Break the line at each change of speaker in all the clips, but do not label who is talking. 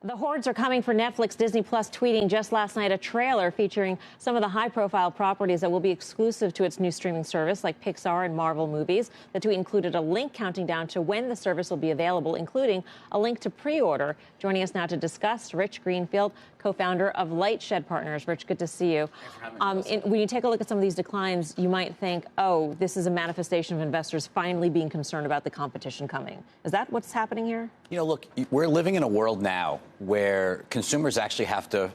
The hordes are coming for Netflix. Disney Plus tweeting just last night a trailer featuring some of the high-profile properties that will be exclusive to its new streaming service, like Pixar and Marvel movies. The tweet included a link counting down to when the service will be available, including a link to pre-order. Joining us now to discuss, Rich Greenfield, co-founder of LightShed Partners. Rich, good to see you. When you take a look at some of these declines, you might think, oh, this is a manifestation of investors finally being concerned about the competition coming. Is that what's happening here?
You know, look, we're living in a world now where consumers actually have to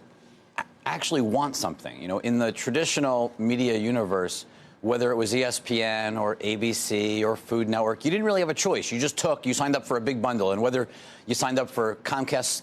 want something. You know, in the traditional media universe, whether it was ESPN or ABC or Food Network, you didn't really have a choice. You signed up for a big bundle. And whether you signed up for Comcast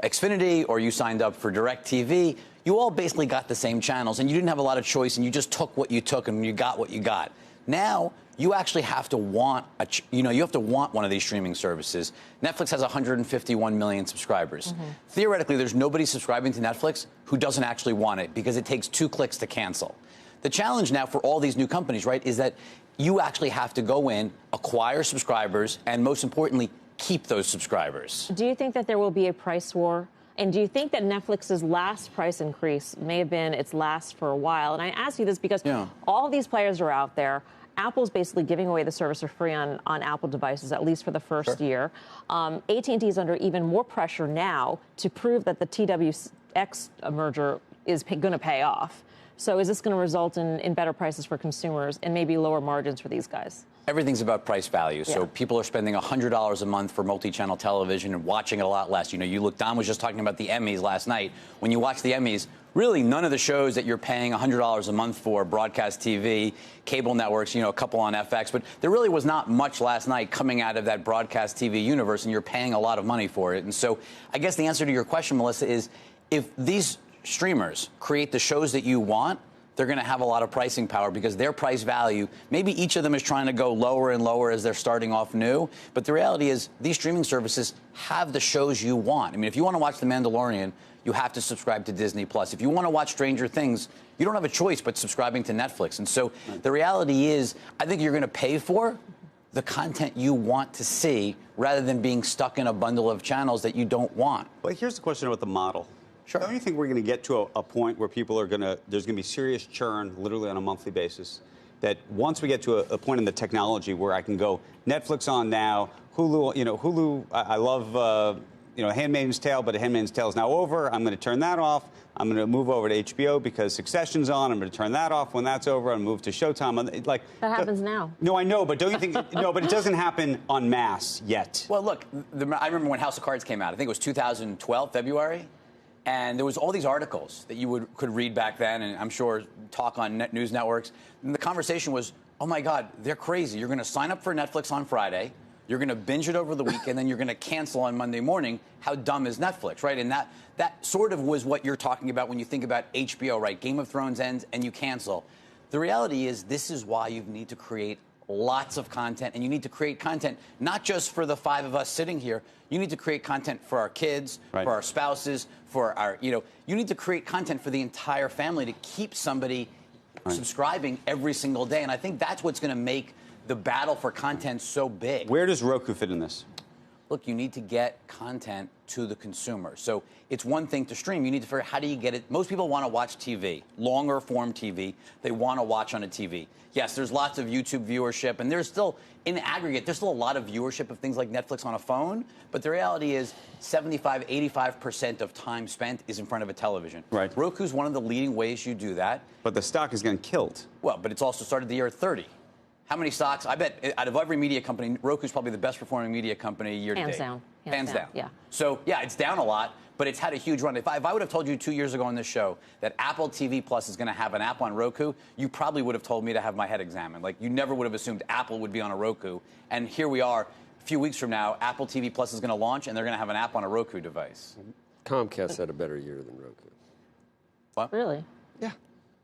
Xfinity or you signed up for DirecTV, you all basically got the same channels and you didn't have a lot of choice and you just took what you took and you got what you got. Now, you actually have to want one of these streaming services. Netflix has 151 million subscribers. Mm-hmm. Theoretically, there's nobody subscribing to Netflix who doesn't actually want it because it takes 2 clicks to cancel. The challenge now for all these new companies, right, is that you actually have to go in, acquire subscribers, and most importantly, keep those subscribers.
Do you think that there will be a price war? And do you think that Netflix's last price increase may have been its last for a while? And I ask you this because all of these players are out there. Apple's basically giving away the service for free on Apple devices, at least for the first year. AT&T is under even more pressure now to prove that the TWX merger is going to pay off. So is this going to result in better prices for consumers and maybe lower margins for these guys?
Everything's about price value.
Yeah.
So people are spending $100 a month for multi-channel television and watching it a lot less. You know, Don was just talking about the Emmys last night. When you watch the Emmys, really none of the shows that you're paying $100 a month for, broadcast TV, cable networks, you know, a couple on FX, but there really was not much last night coming out of that broadcast TV universe, and you're paying a lot of money for it. And so I guess the answer to your question, Melissa, is if these streamers create the shows that you want, they're going to have a lot of pricing power because their price value, maybe each of them is trying to go lower and lower as they're starting off new. But the reality is these streaming services have the shows you want. I mean, if you want to watch The Mandalorian, you have to subscribe to Disney Plus. If you want to watch Stranger Things, you don't have a choice but subscribing to Netflix. And so the reality is, I think you're going to pay for the content you want to see rather than being stuck in a bundle of channels that you don't want.
Well, here's the question about the model.
Sure.
Don't you think we're going to get to a point where there's going to be serious churn literally on a monthly basis? That once we get to a point in the technology where I can go Netflix on now, Hulu, I love, Handmaid's Tale, but Handmaid's Tale is now over. I'm going to turn that off. I'm going to move over to HBO because Succession's on. I'm going to turn that off when that's over and move to Showtime.
That happens now.
No, I know, but don't you think? No, but it doesn't happen en masse yet.
Well, look, I remember when House of Cards came out. I think it was 2012, February. And there was all these articles that you could read back then, and I'm sure talk on news networks. And the conversation was, oh, my God, they're crazy. You're going to sign up for Netflix on Friday. You're going to binge it over the weekend, then you're going to cancel on Monday morning. How dumb is Netflix, right? And that sort of was what you're talking about when you think about HBO, right? Game of Thrones ends and you cancel. The reality is this is why you need to create lots of content, and you need to create content not just for the 5 of us sitting here. You need to create content for our kids, for our spouses, for our, you need to create content for the entire family to keep somebody subscribing every single day. And I think that's what's going to make the battle for content so big.
Where does Roku fit in this?
Look, you need to get content to the consumer. So it's one thing to stream. You need to figure out how do you get it. Most people want to watch TV, longer form TV. They want to watch on a TV. Yes, there's lots of YouTube viewership, and there's still, in aggregate, there's still a lot of viewership of things like Netflix on a phone. But the reality is 75, 85% of time spent is in front of a television.
Right.
Roku's one of the leading ways you do that.
But the stock is getting killed.
Well, but it's also started the year at 30. How many stocks? I bet out of every media company, Roku's probably the best performing media company year to date. Hands down.
Yeah.
So, yeah, it's down a lot, but it's had a huge run. If I would have told you 2 years ago on this show that Apple TV Plus is going to have an app on Roku, you probably would have told me to have my head examined. Like, you never would have assumed Apple would be on a Roku. And here we are, a few weeks from now, Apple TV Plus is going to launch, and they're going to have an app on a Roku device.
Comcast had a better year than Roku.
What?
Really?
Yeah.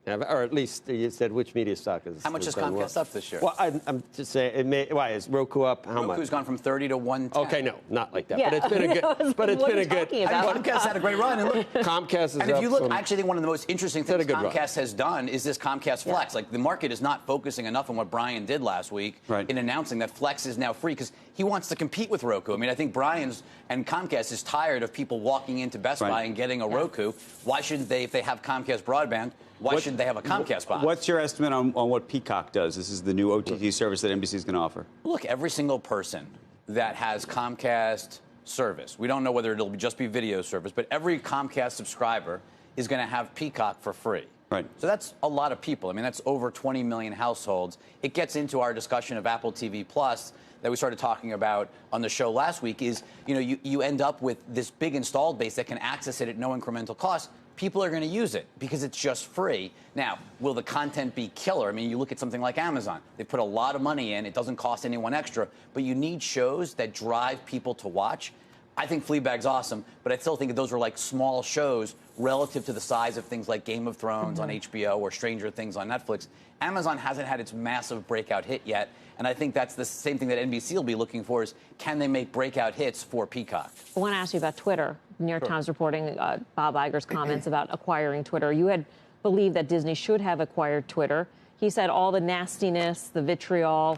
Or at least you said which media stock is.
How much is Comcast up this year?
Well, I'm just saying, it may, why is Roku up? How much?
Roku's gone from 30 to 110.
Okay, no, not like that.
Yeah.
But it's been a good. But it's been a good.
Comcast had a great run. And look,
Comcast is
and if you look,
up
I actually think one of the most interesting things Comcast has done is this Comcast Flex. Like the market is not focusing enough on what Brian did last week in announcing that Flex is now free because he wants to compete with Roku. I mean, I think Brian's and Comcast is tired of people walking into Best Buy and getting a Roku. Why shouldn't they, if they have Comcast broadband? Why shouldn't they have a Comcast box?
What's your estimate on what Peacock does? This is the new OTT service that NBC is going to offer.
Look, every single person that has Comcast service, we don't know whether it'll just be video service, but every Comcast subscriber is going to have Peacock for free.
Right.
So that's a lot of people. I mean, that's over 20 million households. It gets into our discussion of Apple TV Plus that we started talking about on the show last week is, you end up with this big installed base that can access it at no incremental cost. People are going to use it because it's just free. Now, will the content be killer? I mean, you look at something like Amazon. They put a lot of money in. It doesn't cost anyone extra. But you need shows that drive people to watch. I think Fleabag's awesome, but I still think that those are like small shows relative to the size of things like Game of Thrones on HBO or Stranger Things on Netflix. Amazon hasn't had its massive breakout hit yet, and I think that's the same thing that NBC will be looking for is can they make breakout hits for Peacock?
I want to ask you about Twitter. New York Times reporting Bob Iger's comments about acquiring Twitter. You had believed that Disney should have acquired Twitter. He said all the nastiness, the vitriol,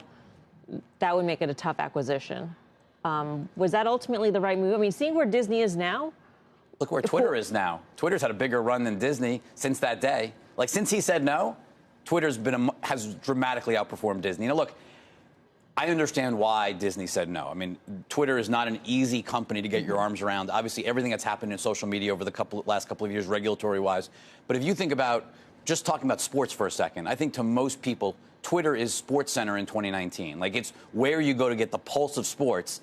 that would make it a tough acquisition. Was that ultimately the right move? I mean, seeing where Disney is now.
Look where Twitter is now. Twitter's had a bigger run than Disney since that day. Like, since he said no, Twitter's has dramatically outperformed Disney. Now, look, I understand why Disney said no. I mean, Twitter is not an easy company to get your arms around. Obviously, everything that's happened in social media over the last couple of years, regulatory-wise. But if you think about just talking about sports for a second, I think to most people, Twitter is SportsCenter in 2019. Like, it's where you go to get the pulse of sports.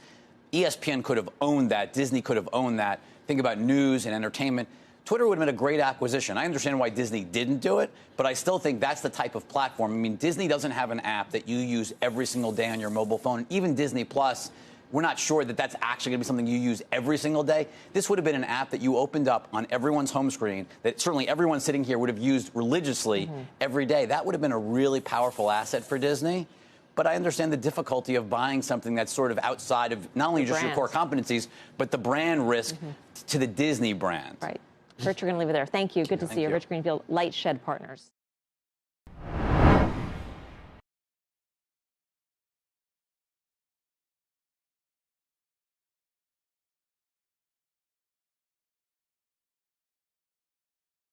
ESPN could have owned that. Disney could have owned that. Think about news and entertainment. Twitter would have been a great acquisition. I understand why Disney didn't do it, but I still think that's the type of platform. I mean, Disney doesn't have an app that you use every single day on your mobile phone. Even Disney Plus, we're not sure that that's actually going to be something you use every single day. This would have been an app that you opened up on everyone's home screen that certainly everyone sitting here would have used religiously every day. That would have been a really powerful asset for Disney. But I understand the difficulty of buying something that's sort of outside of not only just your core competencies, but the brand risk to the Disney brand.
Right. Rich, we're going to leave it there. Thank you. Good to see you. Rich Greenfield, LightShed Partners.